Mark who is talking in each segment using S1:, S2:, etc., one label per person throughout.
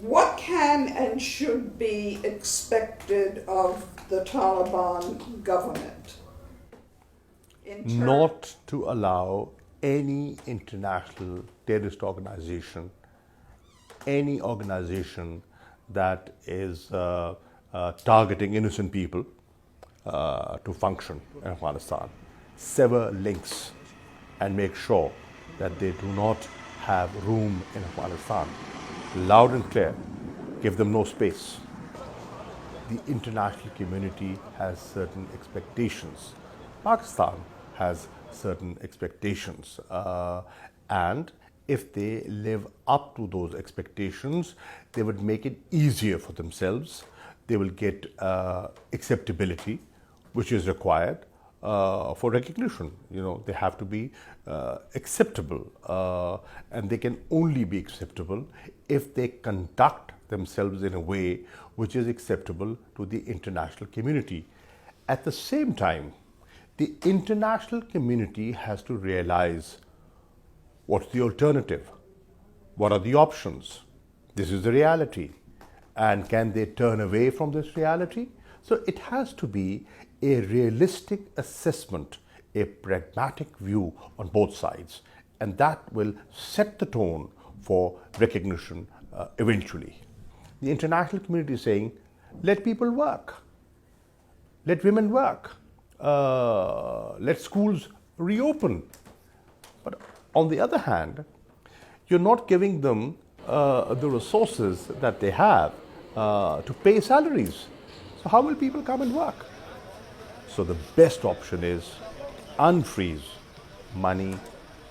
S1: What can and should be expected of the Taliban government?
S2: Not to allow any international terrorist organization, any organization that is targeting innocent people to function in Afghanistan. Sever links and make sure that they do not have room in Afghanistan. Loud and clear, give them no space. The international community has certain expectations. Pakistan has certain expectations. And if they live up to those expectations, they would make it easier for themselves. They will get acceptability, which is required for recognition. They have to be acceptable, and they can only be acceptable if they conduct themselves in a way which is acceptable to the international community. At the same time, the international community has to realize what's the alternative, what are the options. This is the reality, and can they turn away from this reality? So it has to be a realistic assessment, a pragmatic view on both sides, and that will set the tone for recognition eventually. The international community is saying, let people work, let women work, let schools reopen. But on the other hand, you're not giving them the resources that they have to pay salaries. So how will people come and work? So the best option is unfreeze money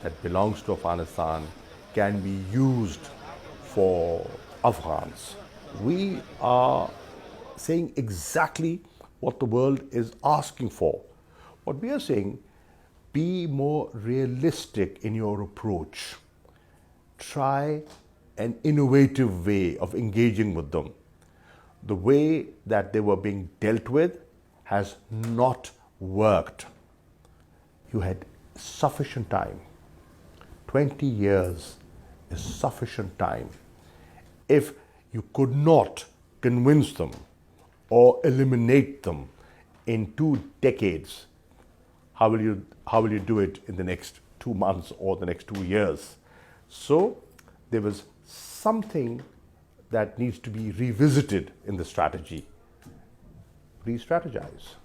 S2: that belongs to Afghanistan can be used for Afghans. We are saying exactly what the world is asking for. What we are saying, be more realistic in your approach. Try an innovative way of engaging with them. The way that they were being dealt with has not worked. You had sufficient time. 20 years is sufficient time. If you could not convince them or eliminate them in 2 decades, how will you do it in the next 2 months or the next 2 years? So there was something that needs to be revisited in the strategy. Re-strategize.